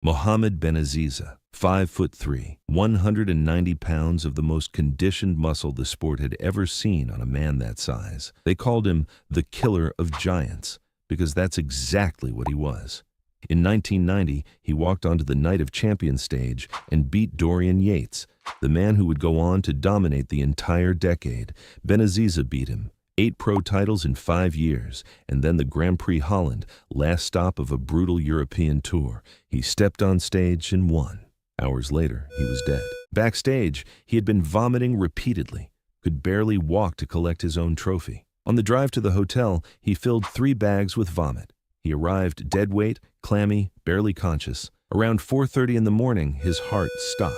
Mohammed Benaziza, 5'3", 190 pounds of the most conditioned muscle the sport had ever seen on a man that size. They called him the killer of giants, because that's exactly what he was. In 1990, he walked onto the Night of Champions stage and beat Dorian Yates, the man who would go on to dominate the entire decade. Benaziza beat him. 8 pro titles in 5 years, and then the Grand Prix Holland, last stop of a brutal European tour. He stepped on stage and won. Hours later, he was dead. Backstage, he had been vomiting repeatedly, could barely walk to collect his own trophy. On the drive to the hotel, he filled 3 bags with vomit. He arrived dead weight, clammy, barely conscious. Around 4:30 in the morning, his heart stopped.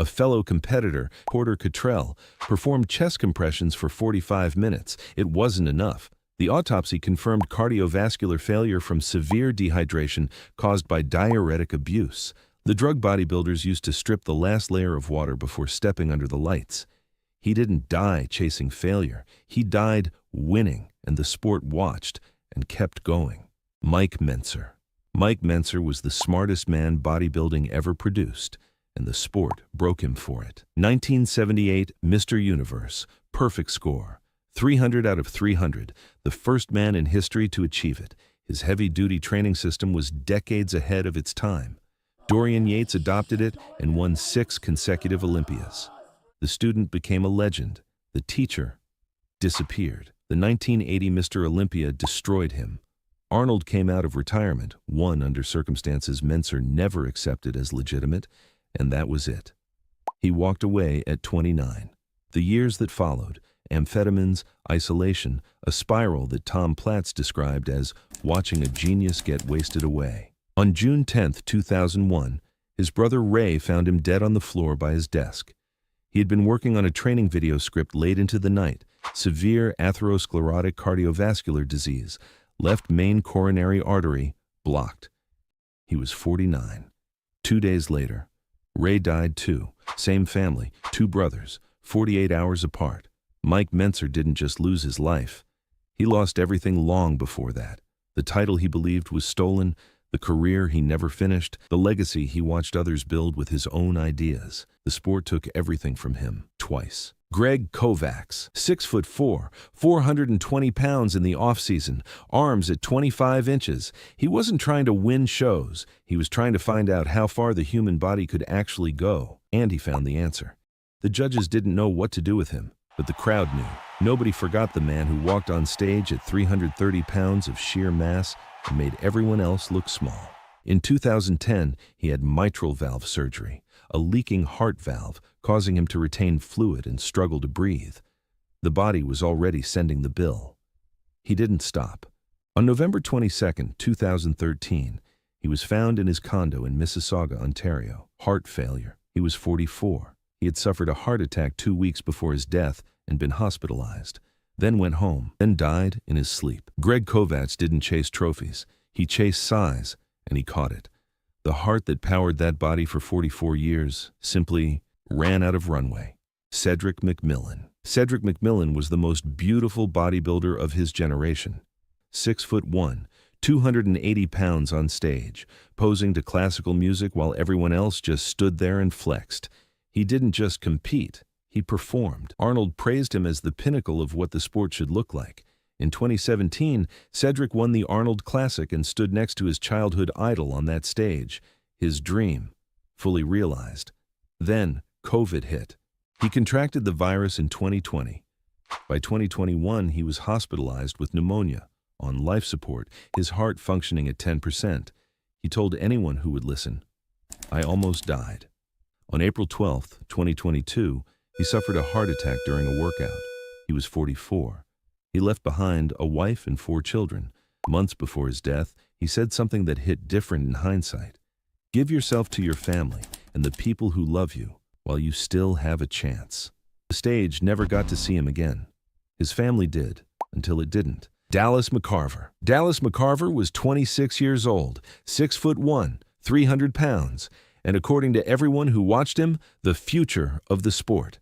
A fellow competitor, Porter Cottrell, performed chest compressions for 45 minutes. It wasn't enough. The autopsy confirmed cardiovascular failure from severe dehydration caused by diuretic abuse. The drug bodybuilders used to strip the last layer of water before stepping under the lights. He didn't die chasing failure. He died winning, and the sport watched and kept going. Mike Mentzer. Mike Mentzer was the smartest man bodybuilding ever produced, and the sport broke him for it. 1978 Mr. Universe, perfect score, 300 out of 300, the first man in history to achieve it. His heavy-duty training system was decades ahead of its time. Dorian Yates adopted it and won 6 consecutive Olympias. The student became a legend. The teacher disappeared. The 1980 Mr. Olympia destroyed him. Arnold came out of retirement, won under circumstances Mentzer never accepted as legitimate, and that was it. He walked away at 29. The years that followed, amphetamines, isolation, a spiral that Tom Platz described as watching a genius get wasted away. On June 10, 2001, his brother Ray found him dead on the floor by his desk. He had been working on a training video script late into the night, severe atherosclerotic cardiovascular disease, left main coronary artery blocked. He was 49. 2 days later, Ray died too. Same family, 2 brothers, 48 hours apart. Mike Mentzer didn't just lose his life. He lost everything long before that. The title he believed was stolen, the career he never finished, the legacy he watched others build with his own ideas. The sport took everything from him, twice. Greg Kovacs, 6'4", 420 pounds in the off-season, arms at 25 inches. He wasn't trying to win shows. He was trying to find out how far the human body could actually go, and he found the answer. The judges didn't know what to do with him, but the crowd knew. Nobody forgot the man who walked on stage at 330 pounds of sheer mass and made everyone else look small. In 2010, he had mitral valve surgery, a leaking heart valve, causing him to retain fluid and struggle to breathe. The body was already sending the bill. He didn't stop. On November 22, 2013, he was found in his condo in Mississauga, Ontario. Heart failure. He was 44. He had suffered a heart attack 2 weeks before his death and been hospitalized, then went home, then died in his sleep. Greg Kovacs didn't chase trophies. He chased size, and he caught it. The heart that powered that body for 44 years simply ran out of runway. Cedric McMillan. Cedric McMillan was the most beautiful bodybuilder of his generation. 6'1", 280 pounds on stage, posing to classical music while everyone else just stood there and flexed. He didn't just compete, he performed. Arnold praised him as the pinnacle of what the sport should look like. In 2017, Cedric won the Arnold Classic and stood next to his childhood idol on that stage. His dream, fully realized. Then, COVID hit. He contracted the virus in 2020. By 2021, he was hospitalized with pneumonia, on life support, his heart functioning at 10%. He told anyone who would listen, "I almost died." On April 12, 2022, he suffered a heart attack during a workout. He was 44. He left behind a wife and 4 children. Months before his death, he said something that hit different in hindsight. Give yourself to your family and the people who love you while you still have a chance. The stage never got to see him again. His family did, until it didn't. Dallas McCarver. Dallas McCarver was 26 years old, 6'1", 300 pounds, and according to everyone who watched him, the future of the sport.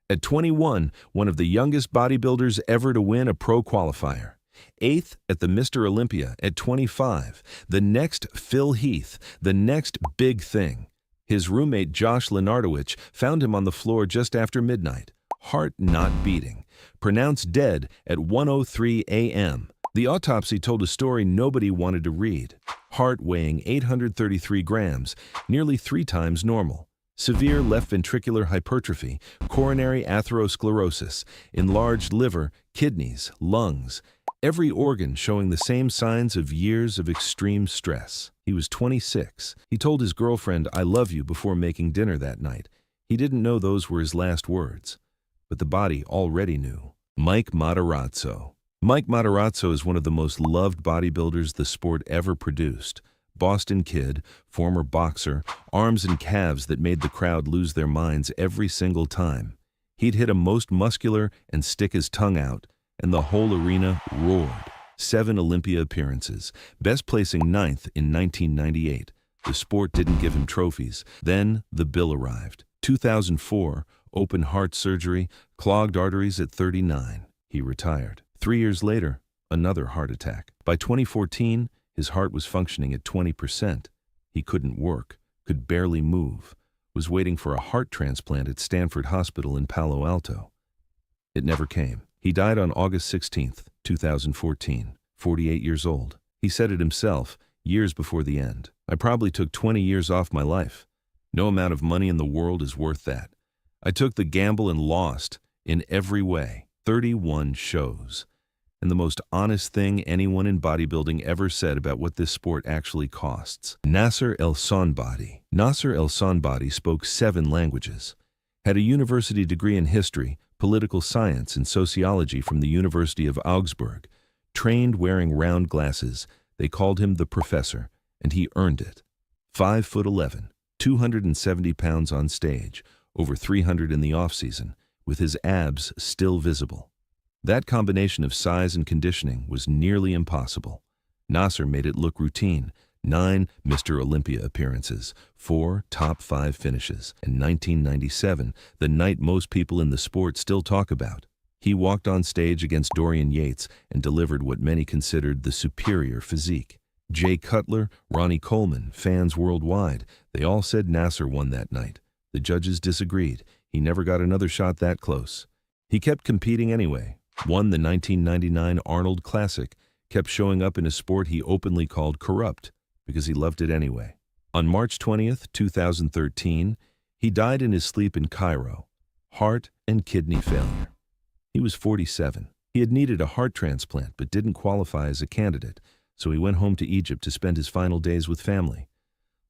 At 21, one of the youngest bodybuilders ever to win a pro qualifier. 8th at the Mr. Olympia at 25. The next Phil Heath, the next big thing. His roommate Josh Lenardowicz found him on the floor just after midnight, heart not beating, pronounced dead at 1:03 a.m. The autopsy told a story nobody wanted to read. Heart weighing 833 grams, nearly 3 times normal. Severe left ventricular hypertrophy, coronary atherosclerosis, enlarged liver, kidneys, lungs, every organ showing the same signs of years of extreme stress. He was 26. He told his girlfriend, "I love you," before making dinner that night. He didn't know those were his last words, but the body already knew. Mike Matarazzo. Mike Matarazzo is one of the most loved bodybuilders the sport ever produced. Boston kid, former boxer, arms and calves that made the crowd lose their minds every single time. He'd hit a most muscular and stick his tongue out, and the whole arena roared. 7 Olympia appearances, best placing 9th in 1998. The sport didn't give him trophies. Then the bill arrived. 2004, open heart surgery, clogged arteries at 39. He retired. 3 years later, another heart attack. By 2014, his heart was functioning at 20%. He couldn't work, could barely move, was waiting for a heart transplant at Stanford Hospital in Palo Alto. It never came. He died on August 16th, 2014, 48 years old. He said it himself, years before the end. "I probably took 20 years off my life. No amount of money in the world is worth that. I took the gamble and lost in every way. 31 shows. And the most honest thing anyone in bodybuilding ever said about what this sport actually costs." Nasser El Sonbadi. Nasser El Sonbadi spoke 7 languages, had a university degree in history, political science, and sociology from the University of Augsburg, trained wearing round glasses. They called him the professor, and he earned it. 5'11", 270 pounds on stage, over 300 in the off-season, with his abs still visible. That combination of size and conditioning was nearly impossible. Nasser made it look routine. 9 Mr. Olympia appearances, 4 top 5 finishes, and 1997, the night most people in the sport still talk about. He walked on stage against Dorian Yates and delivered what many considered the superior physique. Jay Cutler, Ronnie Coleman, fans worldwide, they all said Nasser won that night. The judges disagreed. He never got another shot that close. He kept competing anyway. Won the 1999 Arnold Classic, kept showing up in a sport he openly called corrupt, because he loved it anyway. On March 20th, 2013, he died in his sleep in Cairo, heart and kidney failure. He was 47. He had needed a heart transplant but didn't qualify as a candidate, so he went home to Egypt to spend his final days with family.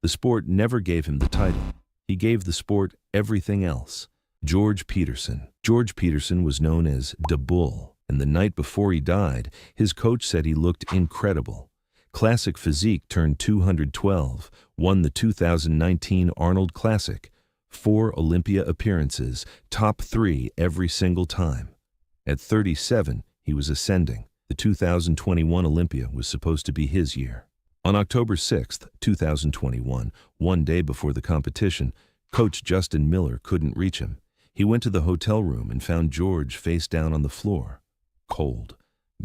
The sport never gave him the title. He gave the sport everything else. George Peterson. George Peterson was known as Da Bull, and the night before he died, his coach said he looked incredible. Classic physique turned 212, won the 2019 Arnold Classic, 4 Olympia appearances, top 3 every single time. At 37, he was ascending. The 2021 Olympia was supposed to be his year. On October 6th, 2021, one day before the competition, coach Justin Miller couldn't reach him. He went to the hotel room and found George face down on the floor, cold,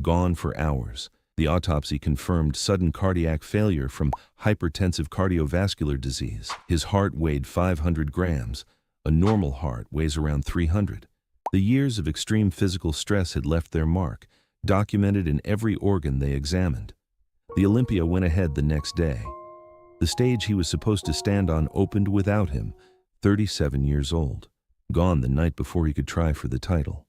gone for hours. The autopsy confirmed sudden cardiac failure from hypertensive cardiovascular disease. His heart weighed 500 grams. A normal heart weighs around 300. The years of extreme physical stress had left their mark, documented in every organ they examined. The Olympia went ahead the next day. The stage he was supposed to stand on opened without him, 37 years old, gone the night before he could try for the title.